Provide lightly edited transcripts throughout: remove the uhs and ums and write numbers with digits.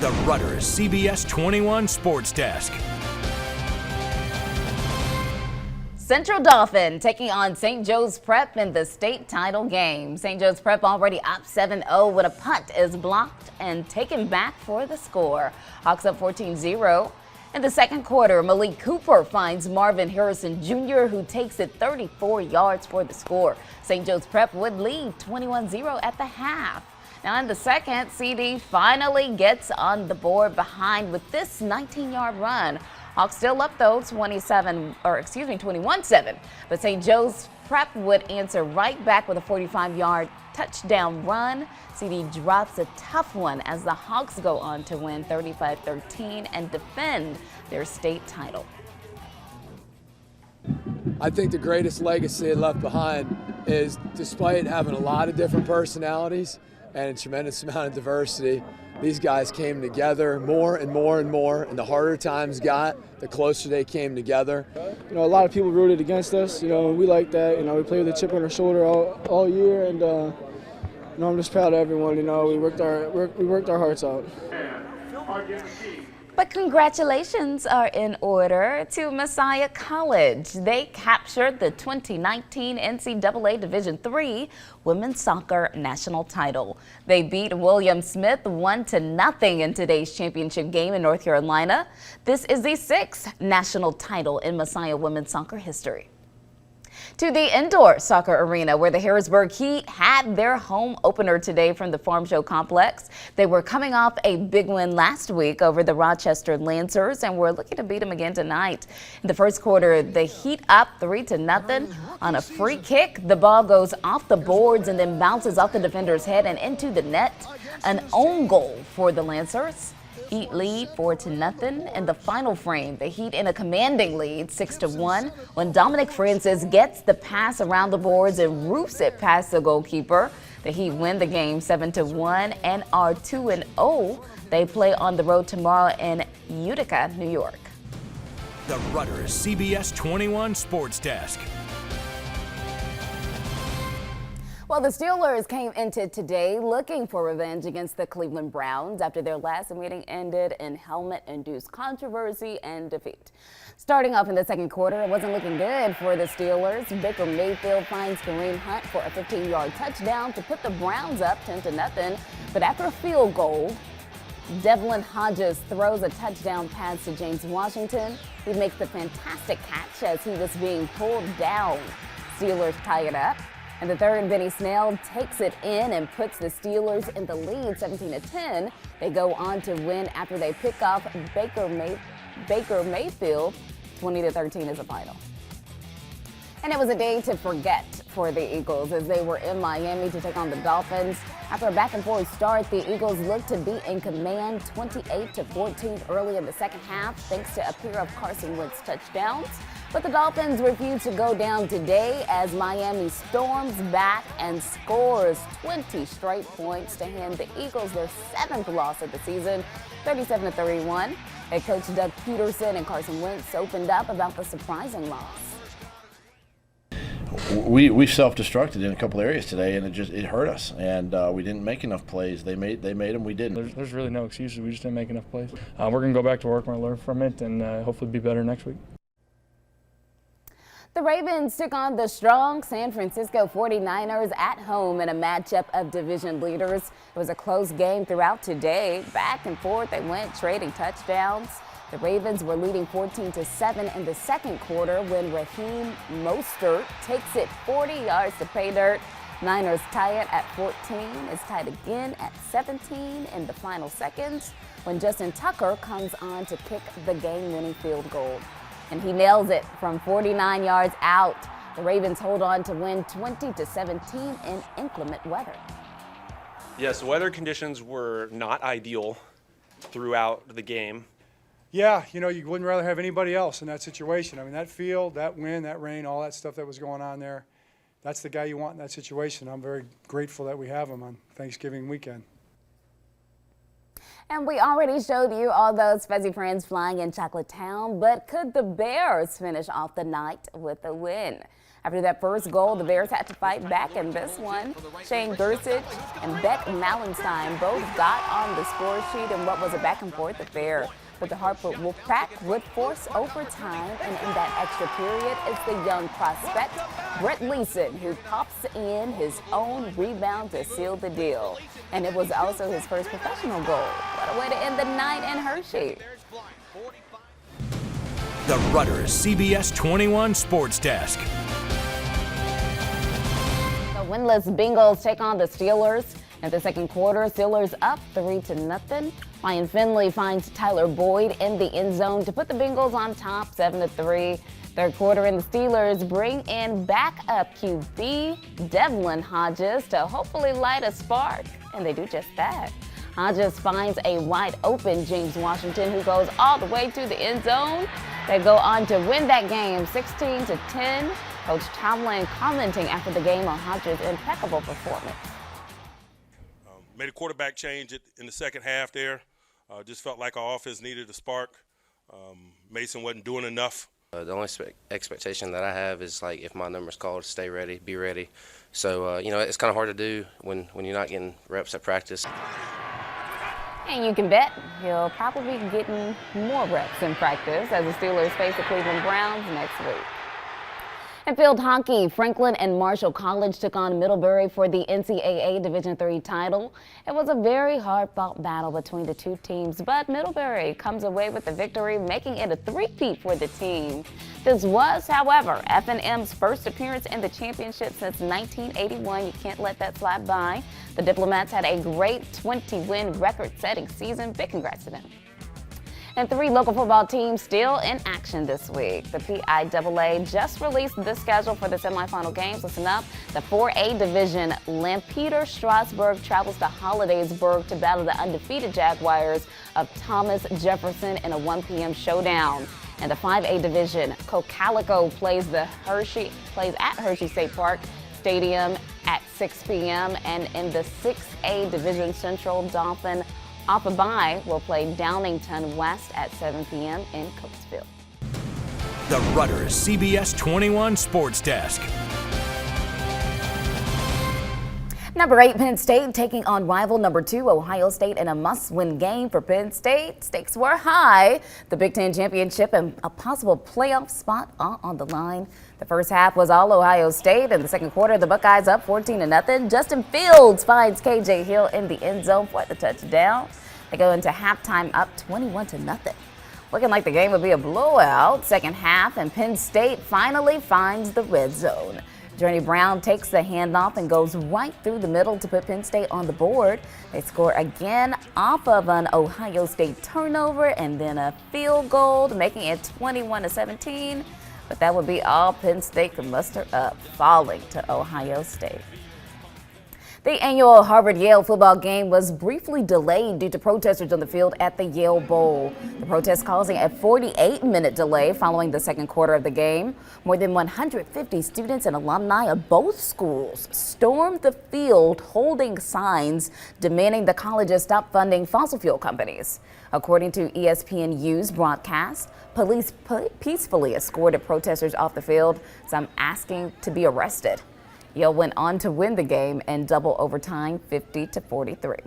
The Rutter's CBS 21 Sports Desk. Central Dauphin taking on St. Joe's Prep in the state title game. St. Joe's Prep already up 7-0 when a punt is blocked and taken back for the score. Hawks up 14-0. In the second quarter, Malik Cooper finds Marvin Harrison Jr., who takes it 34 yards for the score. St. Joe's Prep would lead 21-0 at the half. Now in the second, CD finally gets on the board behind with this 19-yard run. Hawks still up though, 21-7, but St. Joe's Prep would answer right back with a 45-yard touchdown run. CD drops a tough one as the Hawks go on to win 35-13 and defend their state title. I think the greatest legacy it left behind is, despite having a lot of different personalities and a tremendous amount of diversity, these guys came together more and more and more, and the harder times got, the closer they came together. You know, a lot of people rooted against us. You know, we like that. You know, we played with a chip on our shoulder all year, and you know, I'm just proud of everyone. You know, we worked our hearts out. But congratulations are in order to Messiah College. They captured the 2019 NCAA Division III Women's Soccer National Title. They beat William Smith 1-0 in today's championship game in North Carolina. This is the 6th national title in Messiah women's soccer history. To the indoor soccer arena, where the Harrisburg Heat had their home opener today from the Farm Show complex. They were coming off a big win last week over the Rochester Lancers and were looking to beat them again tonight. In the first quarter, the Heat up 3-0 on a free kick. The ball goes off the boards and then bounces off the defender's head and into the net. An own goal for the Lancers. Heat lead 4-0 in the final frame. The Heat in a commanding lead 6-1 when Dominic Francis gets the pass around the boards and roofs it past the goalkeeper. The Heat win the game 7-1 and are 2-0. They play on the road tomorrow in Utica, New York. The Rutter's CBS 21 Sports Desk. Well, the Steelers came into today looking for revenge against the Cleveland Browns after their last meeting ended in helmet-induced controversy and defeat. Starting off in the second quarter, it wasn't looking good for the Steelers. Baker Mayfield finds Kareem Hunt for a 15-yard touchdown to put the Browns up 10-0. But after a field goal, Devlin Hodges throws a touchdown pass to James Washington. He makes the fantastic catch as he was being pulled down. Steelers tie it up. And the third, Benny Snell takes it in and puts the Steelers in the lead 17-10. They go on to win after they pick off Baker Mayfield. 20-13 is the final. And it was a day to forget for the Eagles as they were in Miami to take on the Dolphins. After a back-and-forth start, the Eagles looked to be in command 28-14 early in the second half thanks to a pair of Carson Wentz touchdowns. But the Dolphins refused to go down today as Miami storms back and scores 20 straight points to hand the Eagles their 7th loss of the season, 37-31. Head coach Doug Peterson and Carson Wentz opened up about the surprising loss. We self-destructed in a couple areas today, and it hurt us. And we didn't make enough plays. They made them. We didn't. There's really no excuses. We just didn't make enough plays. We're going to go back to work. We're going to learn from it, and hopefully be better next week. The Ravens took on the strong San Francisco 49ers at home in a matchup of division leaders. It was a close game throughout today. Back and forth they went, trading touchdowns. The Ravens were leading 14-7 in the second quarter when Raheem Mostert takes it 40 yards to pay dirt. Niners tie it at 14. It's tied again at 17 in the final seconds when Justin Tucker comes on to kick the game-winning field goal. And he nails it from 49 yards out. The Ravens hold on to win 20-17 in inclement weather. Yes, weather conditions were not ideal throughout the game. Yeah, you know, you wouldn't rather have anybody else in that situation. I mean, that field, that wind, that rain, all that stuff that was going on there, that's the guy you want in that situation. I'm very grateful that we have him on Thanksgiving weekend. And we already showed you all those Fuzzy friends flying in Chocolate Town, but could the Bears finish off the night with a win? After that first goal, the Bears had to fight back in this one. Shane Gersich and Beck Mallenstein both got on the score sheet in what was a back-and-forth affair. But the Hartford Wolfpack would force overtime, and in that extra period, it's the young prospect, Brett Leeson, who pops in his own rebound to seal the deal. And it was also his first professional goal. What a way to end the night in Hershey. The Rutgers CBS 21 Sports Desk. The winless Bengals take on the Steelers. In the second quarter, Steelers up 3-0. Ryan Finley finds Tyler Boyd in the end zone to put the Bengals on top 7-3. Third quarter, and the Steelers bring in backup QB Devlin Hodges to hopefully light a spark, and they do just that. Hodges finds a wide open James Washington, who goes all the way to the end zone. They go on to win that game 16-10. Coach Tomlin commenting after the game on Hodges' impeccable performance. Made a quarterback change in the second half there. Just felt like our offense needed a spark. Mason wasn't doing enough. The only expectation that I have is, like, if my number's called, stay ready, be ready. So, you know, it's kind of hard to do when you're not getting reps at practice. And you can bet he'll probably be getting more reps in practice as the Steelers face the Cleveland Browns next week. In field hockey, Franklin and Marshall College took on Middlebury for the NCAA Division III title. It was a very hard-fought battle between the two teams, but Middlebury comes away with the victory, making it a three-peat for the team. This was, however, F&M's first appearance in the championship since 1981. You can't let that slide by. The Diplomats had a great 20-win record-setting season. Big congrats to them. And three local football teams still in action this week. The PIAA just released the schedule for the semifinal games. Listen up. The 4A division, Lampeter Strasburg travels to Hollidaysburg to battle the undefeated Jaguars of Thomas Jefferson in a 1 p.m. showdown. And the 5A division, Cocalico plays at Hershey State Park Stadium at 6 p.m. And in the 6A division, Central Dauphin Offabai will play Downington West at 7 p.m. in Coatesville. The Rutgers CBS 21 Sports Desk. Number 8, Penn State taking on rival number 2, Ohio State, in a must-win game for Penn State. Stakes were high. The Big Ten championship and a possible playoff spot are on the line. The first half was all Ohio State. In the second quarter, the Buckeyes up 14-0. Justin Fields finds KJ Hill in the end zone for the touchdown. They go into halftime up 21-0. Looking like the game would be a blowout. Second half, and Penn State finally finds the red zone. Journey Brown takes the handoff and goes right through the middle to put Penn State on the board. They score again off of an Ohio State turnover and then a field goal, making it 21-17. But that would be all Penn State could muster up, falling to Ohio State. The annual Harvard-Yale football game was briefly delayed due to protesters on the field at the Yale Bowl. The protest causing a 48-minute delay following the second quarter of the game. More than 150 students and alumni of both schools stormed the field holding signs demanding the colleges stop funding fossil fuel companies. According to ESPNU's broadcast, police peacefully escorted protesters off the field, some asking to be arrested. Yale went on to win the game in double overtime, 50-43.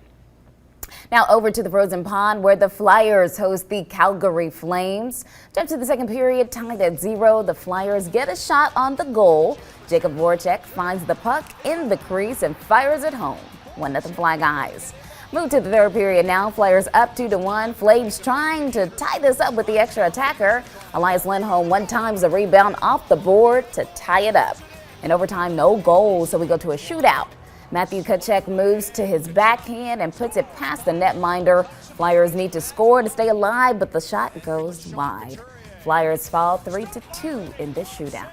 Now over to the Frozen Pond, where the Flyers host the Calgary Flames. Up to the second period, tied at 0, the Flyers get a shot on the goal. Jacob Voracek finds the puck in the crease and fires it home. 1-0 Fly Guys. Move to the third period now. Flyers up 2-1. Flames trying to tie this up with the extra attacker. Elias Lindholm one-times the rebound off the board to tie it up. In overtime, no goals, so we go to a shootout. Matthew Tkachuk moves to his backhand and puts it past the netminder. Flyers need to score to stay alive, but the shot goes wide. Flyers fall 3-2 in this shootout.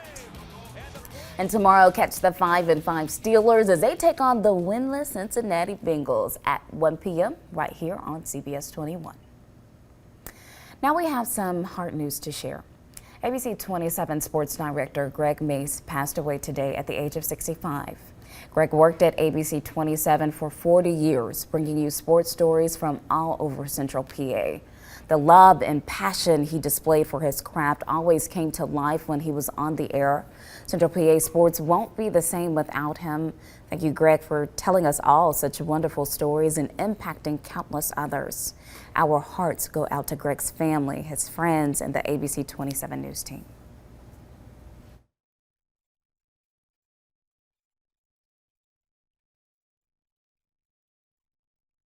And tomorrow, catch the 5-5 Steelers as they take on the winless Cincinnati Bengals at 1 p.m. right here on CBS 21. Now we have some hard news to share. ABC 27 sports director Greg Mace passed away today at the age of 65. Greg worked at ABC 27 for 40 years, bringing you sports stories from all over Central PA. The love and passion he displayed for his craft always came to life when he was on the air. Central PA sports won't be the same without him. Thank you, Greg, for telling us all such wonderful stories and impacting countless others. Our hearts go out to Greg's family, his friends, and the ABC 27 News team.